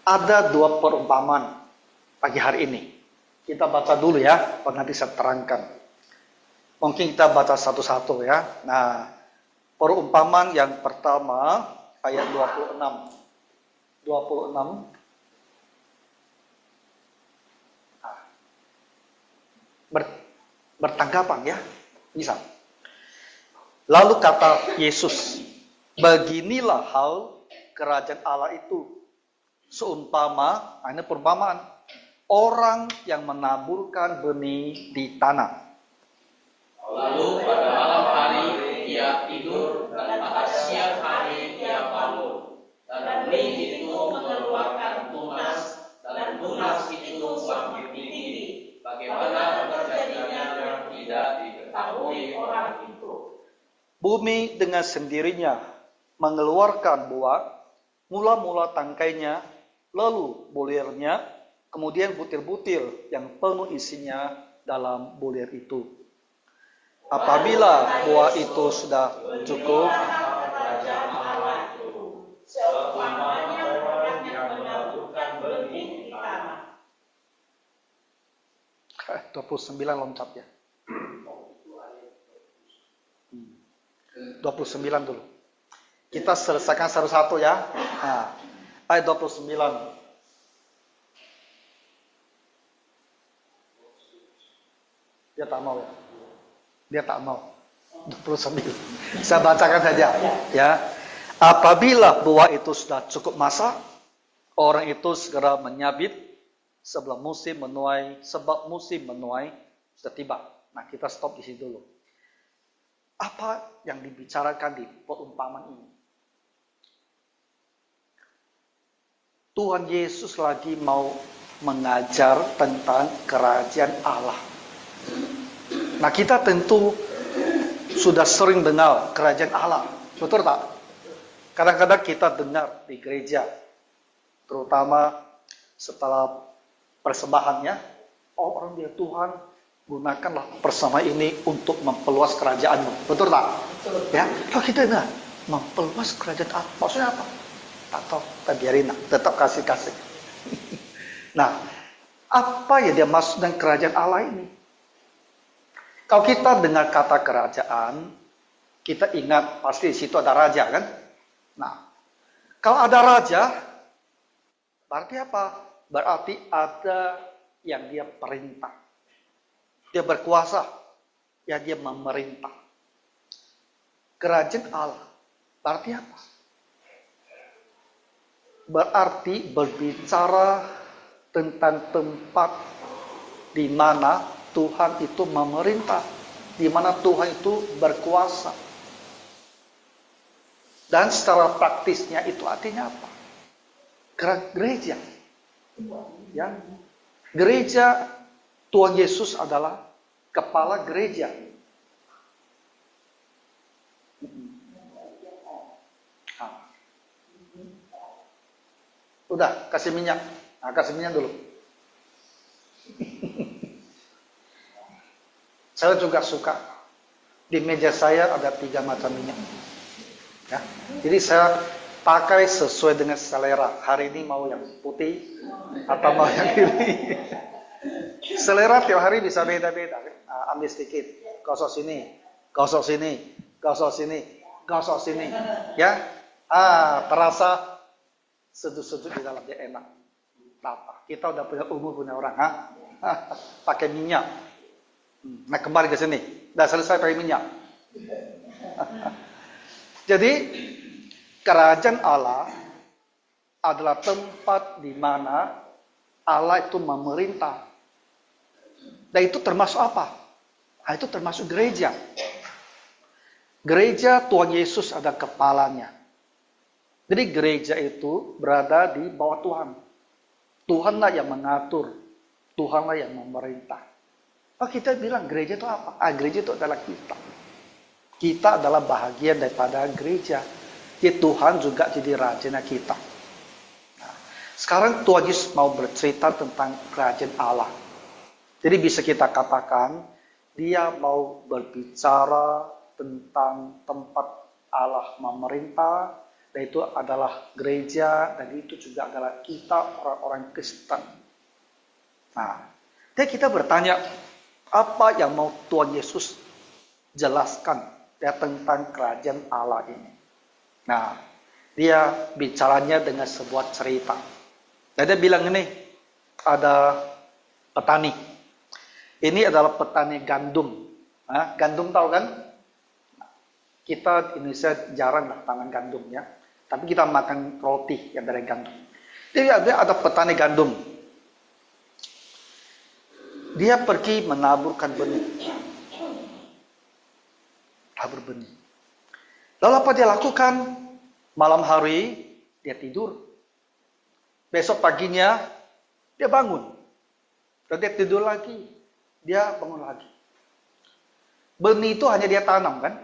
Ada dua perumpamaan pagi hari ini. Kita baca dulu ya, nanti saya terangkan. Mungkin kita baca satu-satu ya. Nah, perumpamaan yang pertama ayat 26. 26. Bertanggapan ya, bisa. Lalu kata Yesus, beginilah hal kerajaan Allah itu. Seumpama, ini perumpamaan, orang yang menaburkan benih di tanah. Lalu pada malam hari ia tidur, dan pada siang hari ia bangun. Dan benih itu mengeluarkan tunas, dan tunas itu bangkit tinggi. Bagaimana terjadinya tidak diketahui orang itu. Bumi dengan sendirinya mengeluarkan buah, mula-mula tangkainya, lalu bulirnya, kemudian butir-butir yang penuh isinya dalam bulir itu. Apabila buah itu sudah cukup, Seumpamanya orang yang menaburkan benih di tanah. 29 loncat ya. 29 dulu. Kita selesaikan satu-satu ya. Nah, ayat 29. Dia tak mau ya. Dia tak mau. 29. Saya bacakan saja ya. Apabila buah itu sudah cukup masak, orang itu segera menyabit sebelum musim menuai, sebab musim menuai sudah tiba. Nah, kita stop di sini dulu. Apa yang dibicarakan di perumpamaan ini? Tuhan Yesus lagi mau mengajar tentang kerajaan Allah. Nah, kita tentu sudah sering dengar kerajaan Allah, betul tak? Kadang-kadang kita dengar di gereja, terutama setelah persembahannya, oh orang dia Tuhan, gunakanlah persembahan ini untuk memperluas kerajaan-Mu. Betul tak? Betul. Ya, kalau kita dengar, memperluas kerajaan Allah, maksudnya apa? Tak tahu, kita biarin, tetap kasih-kasih. Nah, apa ya dia maksud dengan kerajaan Allah ini? Kalau kita dengar kata kerajaan, kita ingat pasti di situ ada raja kan? Nah, kalau ada raja, berarti apa? Berarti ada yang dia perintah. Dia berkuasa, ya dia memerintah. Kerajaan Allah, berarti apa? Berarti berbicara tentang tempat di mana Tuhan itu memerintah, di mana Tuhan itu berkuasa. Dan secara praktisnya itu artinya apa? Gereja. Ya. Gereja, Tuhan Yesus adalah kepala gereja. Udah, kasih minyak. Nah, kasih minyak dulu. Saya juga suka. Di meja saya ada 3 macam minyak. Ya. Jadi saya pakai sesuai dengan selera. Hari ini mau yang putih atau mau yang ini. Selera tiap hari bisa beda-beda. Nah, ambil sedikit, gosok sini, gosok sini, gosok sini, gosok sini. Ya, terasa seduh-seduh di dalam dia enak. Apa? Kita udah punya umur punya orang, pakai minyak. Nah kembali ke sini, udah selesai pakai minyak. Jadi kerajaan Allah adalah tempat di mana Allah itu memerintah. Dan itu termasuk apa? Nah, itu termasuk gereja. Gereja Tuhan Yesus ada kepalanya. Jadi gereja itu berada di bawah Tuhan. Tuhanlah yang mengatur. Tuhanlah yang memerintah. Oh, kita bilang gereja itu apa? Gereja itu adalah kita. Kita adalah bahagian daripada gereja. Jadi Tuhan juga jadi rajanya kita. Nah, sekarang Tuhan Yesus mau bercerita tentang kerajaan Allah. Jadi bisa kita katakan, dia mau berbicara tentang tempat Allah memerintah, dan itu adalah gereja, dan itu juga adalah kita orang-orang Kristen. Nah, dan kita bertanya, apa yang mau Tuhan Yesus jelaskan ya tentang kerajaan Allah ini? Nah, dia bicaranya dengan sebuah cerita. Dan dia bilang ini, ada petani. Ini adalah petani gandum. Nah, gandum tahu kan? Kita di Indonesia jarang tangan gandum ya. Tapi kita makan roti yang dari gandum. Jadi ada petani gandum. Dia pergi menaburkan benih. Tabur benih. Lalu apa dia lakukan? Malam hari dia tidur. Besok paginya dia bangun. Dan dia tidur lagi. Dia bangun lagi. Benih itu hanya dia tanam kan?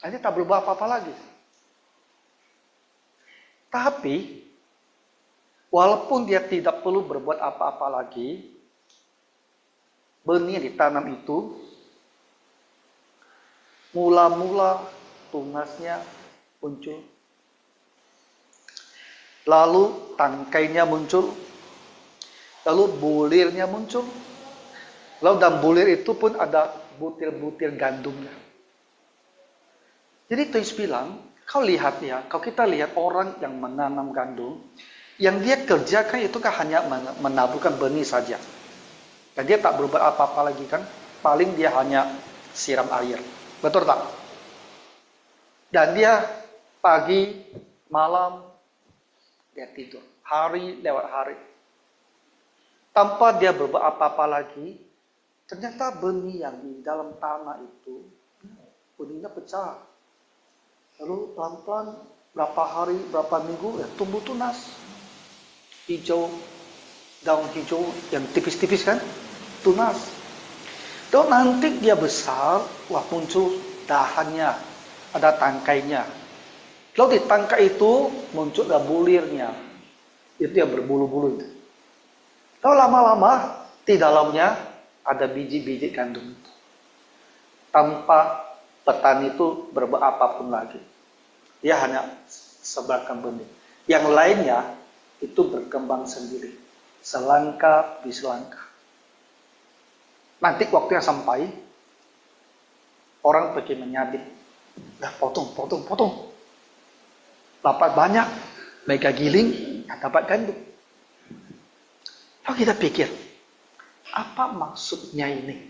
Hanya tak berubah apa-apa lagi. Tapi, walaupun dia tidak perlu berbuat apa-apa lagi, benih yang ditanam itu, mula-mula tunasnya muncul. Lalu tangkainya muncul. Lalu bulirnya muncul. Lalu dalam bulir itu pun ada butir-butir gandumnya. Jadi Tuhan bilang, kau lihat ya, kalau kita lihat orang yang menanam gandum, yang dia kerjakan itu kan hanya menaburkan benih saja. Dan dia tak berbuat apa-apa lagi kan, paling dia hanya siram air. Betul tak? Dan dia pagi, malam, dia tidur. Hari lewat hari. Tanpa dia berbuat apa-apa lagi, ternyata benih yang di dalam tanah itu, benihnya pecah. Lalu pelan-pelan berapa hari, berapa minggu ya tumbuh tunas. Hijau, daun hijau yang tipis-tipis kan, tunas. Dan nanti dia besar, wah muncul dahannya, ada tangkainya. Lalu di tangkai itu muncul ada bulirnya. Itu yang berbulu-bulu itu. Lalu lama-lama di dalamnya ada biji-biji gandum. Tanpa petani itu berbuat apapun lagi. Dia hanya sebarkan benih. Yang lainnya itu berkembang sendiri. Selangkah demi selangkah. Nanti waktunya sampai, orang pergi menyabit. Nah, potong. Dapat banyak, mereka giling, dapat gandum. Lalu kita pikir, apa maksudnya ini?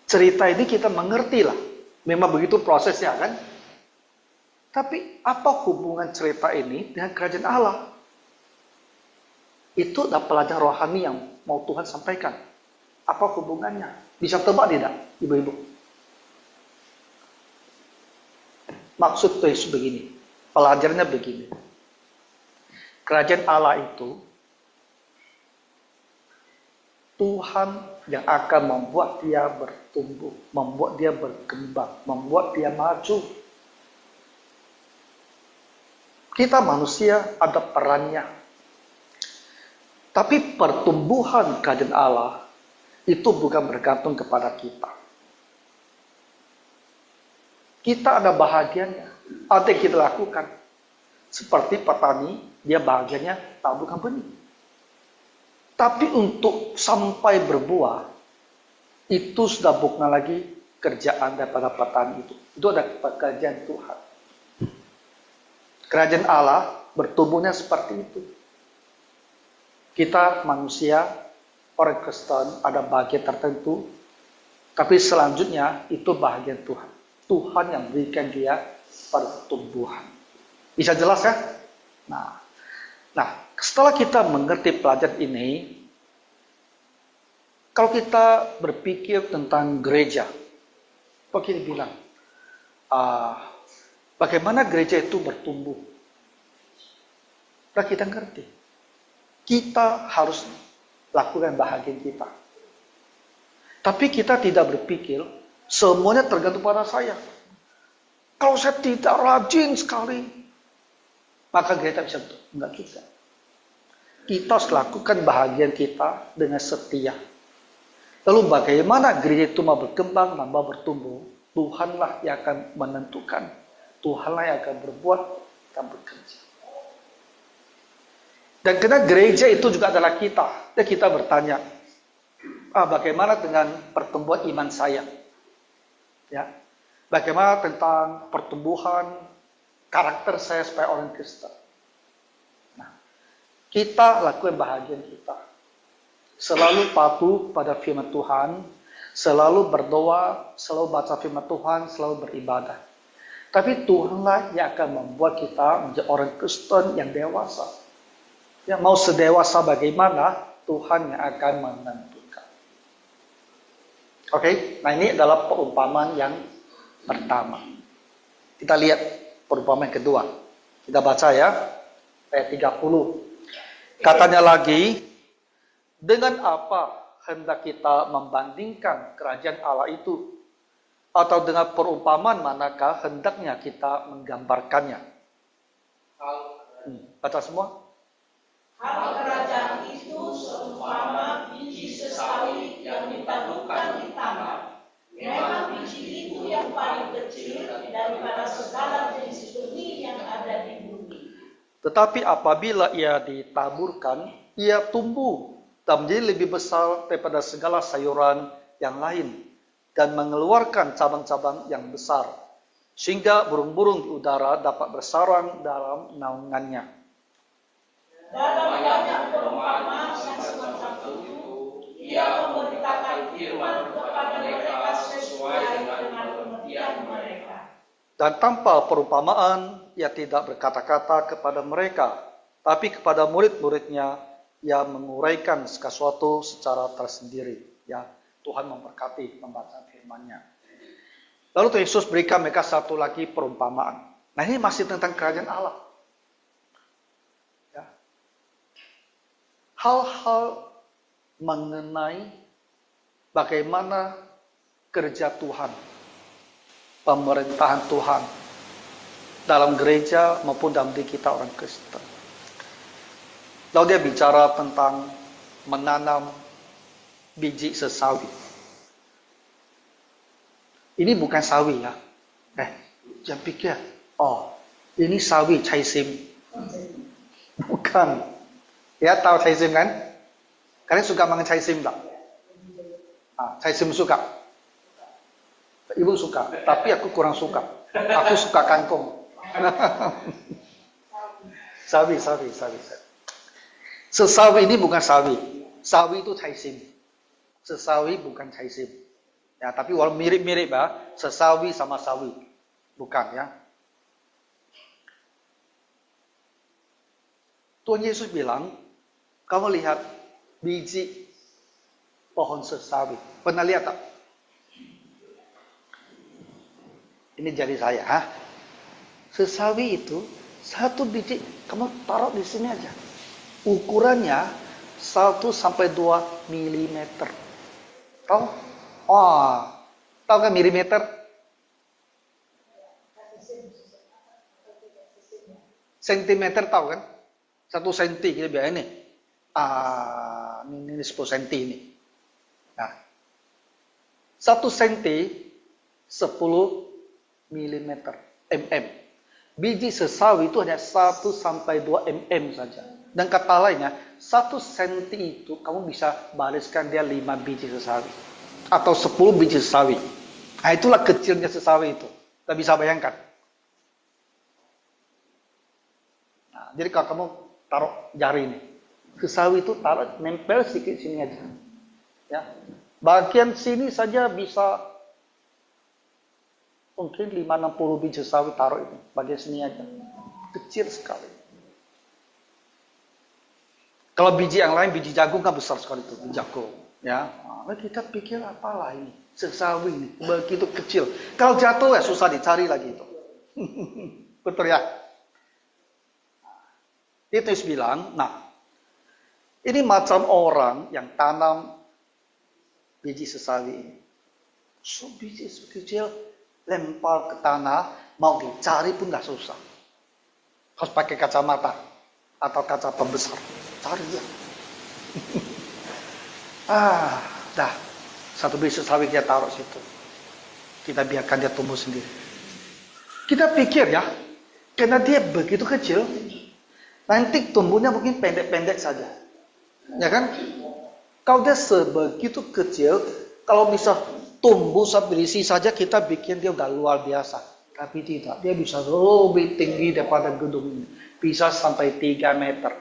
Cerita ini kita mengerti lah. Memang begitu prosesnya kan. Tapi apa hubungan cerita ini dengan kerajaan Allah? Itu adalah pelajaran rohani yang mau Tuhan sampaikan. Apa hubungannya? Bisa tebak tidak, ibu-ibu? Maksud Yesus begini. Pelajarannya begini. Kerajaan Allah itu Tuhan yang akan membuat dia bertumbuh, membuat dia berkembang, membuat dia maju. Kita manusia ada perannya. Tapi pertumbuhan kerajaan Allah itu bukan bergantung kepada kita. Kita ada bahagiannya. Ada yang kita lakukan. Seperti petani, dia bahagiannya taburkan benih. Tapi untuk sampai berbuah, itu sudah bukan lagi kerjaan daripada petani itu. Itu ada pekerjaan Tuhan. Kerajaan Allah bertumbuhnya seperti itu. Kita manusia, orang Kristen, ada bagian tertentu. Tapi selanjutnya itu bagian Tuhan. Tuhan yang berikan dia pertumbuhan. Bisa jelas ya? Nah, setelah kita mengerti pelajaran ini, kalau kita berpikir tentang gereja, apa kita bilang? Bagaimana gereja itu bertumbuh? Nah, kita ngerti. Kita harus lakukan bahagian kita. Tapi kita tidak berpikir, semuanya tergantung pada saya. Kalau saya tidak rajin sekali, maka gereja bisa betul. Enggak juga. Kita harus lakukan bahagian kita dengan setia. Lalu bagaimana gereja itu mau berkembang, mau bertumbuh? Tuhanlah yang akan menentukan. Tuhanlah yang akan berbuat. akan bekerja. Dan karena gereja itu juga adalah kita. Dan kita bertanya, bagaimana dengan pertumbuhan iman saya? Ya, bagaimana tentang pertumbuhan karakter saya sebagai orang Kristen? Nah, kita lakukan bahagian kita. Selalu patuh pada firman Tuhan, selalu berdoa, selalu baca firman Tuhan, selalu beribadah. Tapi Tuhanlah yang akan membuat kita menjadi orang Kristen yang dewasa. Yang mau sedewasa bagaimana, Tuhan yang akan menentukan. Oke, nah ini adalah perumpamaan yang pertama. Kita lihat perumpamaan yang kedua. Kita baca ya, ayat 30. Katanya lagi, dengan apa hendak kita membandingkan kerajaan Allah itu? Atau dengan perumpamaan manakah hendaknya kita menggambarkannya? Baca semua. Hal kerajaan itu seumpama biji sesawi yang ditaburkan di tanah. Memang biji itu yang paling kecil daripada segala jenis benih yang ada di bumi. Tetapi apabila ia ditaburkan, ia tumbuh dan menjadi lebih besar daripada segala sayuran yang lain, dan mengeluarkan cabang-cabang yang besar, sehingga burung-burung di udara dapat bersarang dalam naungannya. Dalam banyak perumpamaan yang semacam itu, ia memberitakan firman kepada mereka sesuai dengan pengertian mereka. Dan tanpa perumpamaan, ia tidak berkata-kata kepada mereka, tapi kepada murid-muridnya, ia menguraikan sesuatu secara tersendiri. Ya, Tuhan memberkati membaca firman-Nya. Lalu Tuhan Yesus berikan mereka satu lagi perumpamaan. Nah, ini masih tentang kerajaan Allah. Ya. Hal-hal mengenai bagaimana kerja Tuhan, pemerintahan Tuhan dalam gereja maupun dalam diri kita orang Kristen. Lalu dia bicara tentang menanam biji sesawi. Ini bukan sawi ya. Jangan pikir, ini sawi caisim. Bukan. Ya, tahu caisim kan? Kalian suka makan caisim tak? Caisim suka. Ibu suka, tapi aku kurang suka. Aku suka kangkung. Sawi. Sesawi ini bukan sawi. Sawi itu caisim. Sesawi bukan caisim. Ya, tapi walaupun mirip-mirip ya, sesawi sama sawi. Bukan ya. Tuhan Yesus bilang, kamu lihat biji pohon sesawi. Pernah lihat tak? Ini jadi saya. Sesawi itu satu biji, kamu taruh di sini aja. Ukurannya 1-2 mm. Tahu? Tahu kan milimeter? Sentimeter tahu kan? 1 senti kita biar ini. Ini 10 senti ini. Nah, 1 senti 10 milimeter. Biji sesawi itu hanya 1-2 mm saja. Dan kata lainnya, 1 senti itu kamu bisa bariskan dia 5 biji sesawi. Atau 10 biji sesawi. Nah, itulah kecilnya sesawi itu. Kita bisa bayangkan. Nah, jadi kalau kamu taruh jari ini, sesawi itu taruh nempel sedikit sini aja. Ya. Bagian sini saja bisa mungkin 5-60 biji sesawi taruh itu. Bagian sini aja. Kecil sekali. Kalau biji yang lain, biji jagung kan besar sekali itu, biji jagung. Ya, nah, kita pikir apalah ini, sesawi ini, begitu kecil. Kalau jatuh ya susah dicari lagi itu. Betul ya? Itu Yesus bilang, ini macam orang yang tanam biji sesawi ini. So, biji kecil, lempar ke tanah, mau dicari pun gak susah. Harus pakai kacamata atau kaca pembesar. Cari dia. Dah. 1 biji sesawi kita taruh situ. Kita biarkan dia tumbuh sendiri. Kita pikir ya, Karena dia begitu kecil, nanti tumbuhnya mungkin pendek-pendek saja. Ya kan? Kalau dia sebegitu kecil, kalau bisa tumbuh sampai di sini saja kita bikin dia udah luar biasa. Tapi tidak, dia bisa lebih tinggi daripada gedung ini. Bisa sampai 3 meter.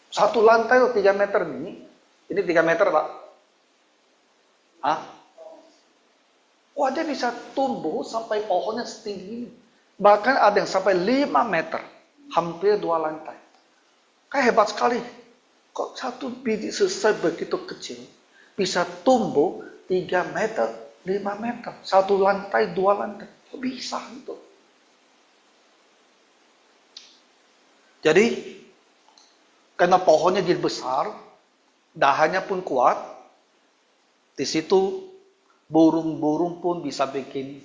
Satu lantai 3 meter ini. Ini 3 meter, Pak. Hah? Wah, dia bisa tumbuh sampai pohonnya setinggi ini. Bahkan ada yang sampai 5 meter. Hampir 2 lantai. Kayak hebat sekali. Kok satu biji selesai begitu kecil. Bisa tumbuh 3 meter, 5 meter. Satu lantai, 2 lantai. Kok bisa gitu. Jadi, karena pohonnya jadi besar, dahannya pun kuat, di situ burung-burung pun bisa bikin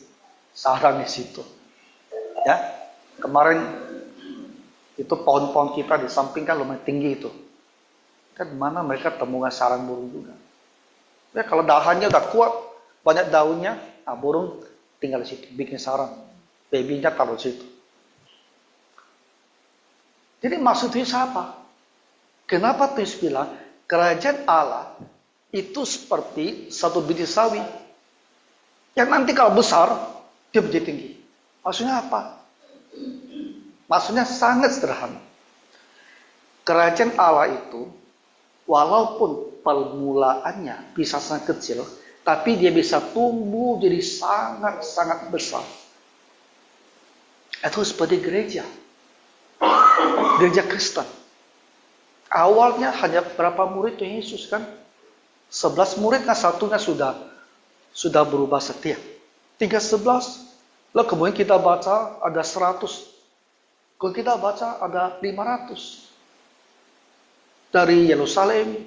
sarang di situ. Ya, kemarin itu pohon-pohon kita di samping kan lumayan tinggi itu. Kan mana mereka temukan sarang burung juga. Ya, kalau dahannya udah kuat, banyak daunnya, nah burung tinggal di situ, bikin sarang. Babynya taruh di situ. Jadi maksudnya siapa? Kenapa Tuhan bilang kerajaan Allah itu seperti satu biji sawi yang nanti kalau besar dia menjadi tinggi. Maksudnya apa? Maksudnya sangat sederhana. Kerajaan Allah itu walaupun permulaannya bisa sangat kecil, tapi dia bisa tumbuh jadi sangat-sangat besar. Itu seperti gereja. Gereja Kristen. Awalnya hanya berapa murid Tuhan Yesus kan? 11 murid, nah satunya sudah berubah setia. Tinggal 11. Lalu kemudian kita baca ada 100. Kalau kita baca ada 500. Dari Yerusalem.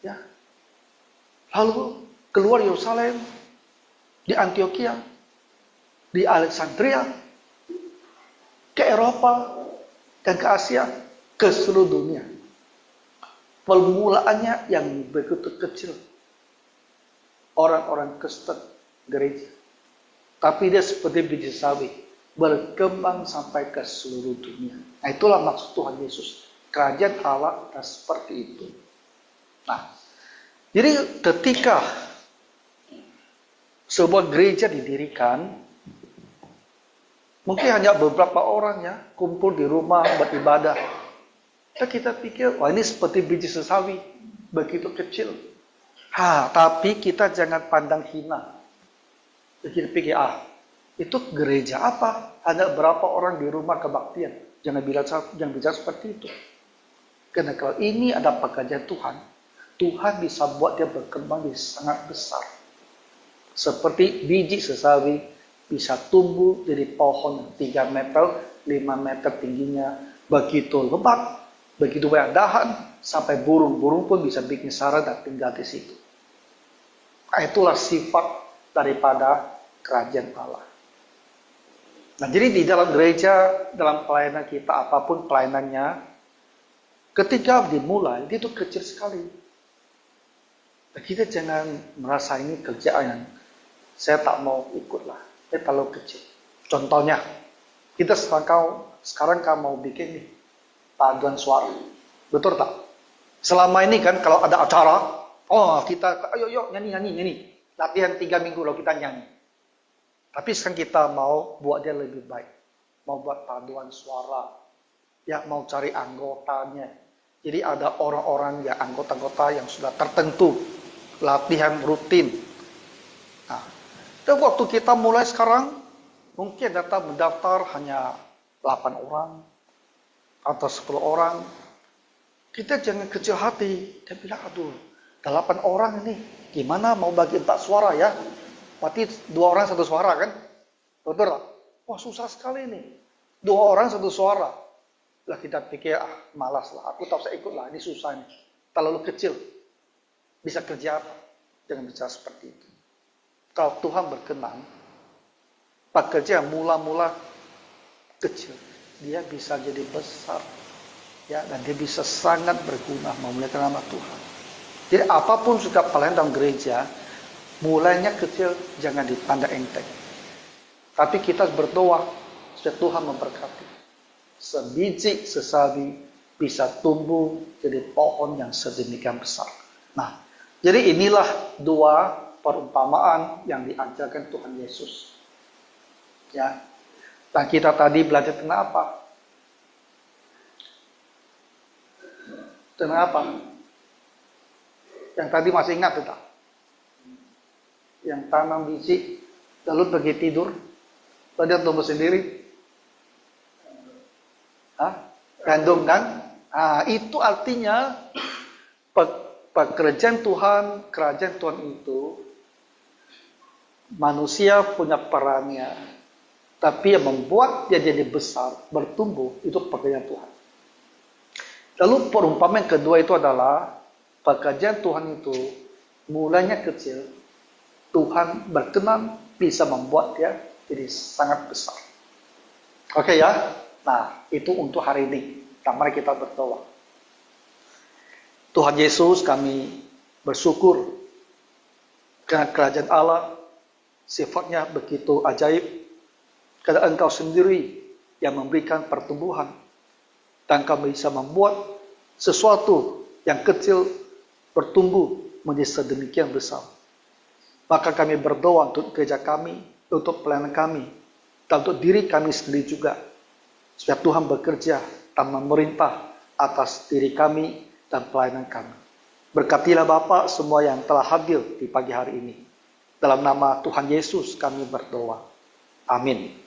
Ya. Lalu keluar Yerusalem. Di Antioquia. Di Alexandria. Ke Eropa. Dan ke Asia. Ke seluruh dunia. Permulaannya yang begitu kecil. Orang-orang Kristen gereja. Tapi dia seperti biji sawi. Berkembang sampai ke seluruh dunia. Nah itulah maksud Tuhan Yesus. Kerajaan Allah seperti itu. Nah. Jadi ketika sebuah gereja didirikan. Mungkin hanya beberapa orang ya. Kumpul di rumah beribadah. Kita pikir, wah ini seperti biji sesawi, begitu kecil. Tapi kita jangan pandang hina. Kita pikir, itu gereja apa? Hanya berapa orang di rumah kebaktian. Jangan bicara seperti itu. Karena kalau ini ada pekerjaan Tuhan, Tuhan bisa buat dia berkembang di sangat besar. Seperti biji sesawi bisa tumbuh jadi pohon 3 meter, 5 meter tingginya, begitu lebat. Begitu banyak dahan, sampai burung-burung pun bisa bikin sarang dan tinggal di situ. Itulah sifat daripada kerajaan Allah. Nah, jadi di dalam gereja, dalam pelayanan kita, apapun pelayanannya, ketika dimulai, dia itu kecil sekali. Dan kita jangan merasa ini kerjaan yang saya tak mau ikutlah. Ini terlalu kecil. Contohnya, kita sekarang kau mau bikin nih, paduan suara. Betul tak? Selama ini kan kalau ada acara, kita ayo nyanyi. Latihan 3 minggu lalu kita nyanyi. Tapi sekarang kita mau buat dia lebih baik. Mau buat paduan suara. Ya mau cari anggotanya. Jadi ada orang-orang ya anggota-anggota yang sudah tertentu. Latihan rutin. Nah, dan waktu kita mulai sekarang, mungkin mendaftar hanya 8 orang. Atau 10 orang, kita jangan kecil hati. Dia bilang, 8 orang ini, gimana mau bagi 4 suara ya? Berarti 2 orang 1 suara kan? Betul tak? Wah susah sekali nih. 2 orang 1 suara. Lah kita pikir, malas lah. Aku tak usah ikut lah, ini susah nih. Terlalu kecil. Bisa kerja apa? Jangan bicara seperti itu. Kalau Tuhan berkenan, pekerja mula-mula kecil. Dia bisa jadi besar. Ya, dan dia bisa sangat berguna memuliakan nama Tuhan. Jadi apapun sudah pelayanan dalam gereja, mulainya kecil jangan dipandang enteng. Tapi kita berdoa supaya Tuhan memberkati. Sebiji sesawi bisa tumbuh jadi pohon yang sedemikian besar. Nah, jadi inilah dua perumpamaan yang diajarkan Tuhan Yesus. Ya. Dan kita tadi belajar kenapa? Kenapa? Yang tadi masih ingat tidak? Yang tanam biji, lalu pergi tidur, lalu dia tumbuh sendiri. Hah? Gandum kan? Nah, itu artinya pekerjaan Tuhan, kerajaan Tuhan itu, manusia punya perannya, tapi yang membuat dia jadi besar, bertumbuh, itu pekerjaan Tuhan. Lalu perumpamaan kedua itu adalah pekerjaan Tuhan itu mulanya kecil, Tuhan berkenan bisa membuat dia jadi sangat besar. Oke ya? Nah, itu untuk hari ini. Mari kita berdoa. Tuhan Yesus, kami bersyukur karena kerajaan Allah sifatnya begitu ajaib, karena Engkau sendiri yang memberikan pertumbuhan. Dan kami bisa membuat sesuatu yang kecil bertumbuh menjadi sedemikian besar. Maka kami berdoa untuk gereja kami, untuk pelayanan kami, dan untuk diri kami sendiri juga. Supaya Tuhan bekerja dan memerintah atas diri kami dan pelayanan kami. Berkatilah Bapa semua yang telah hadir di pagi hari ini. Dalam nama Tuhan Yesus kami berdoa. Amin.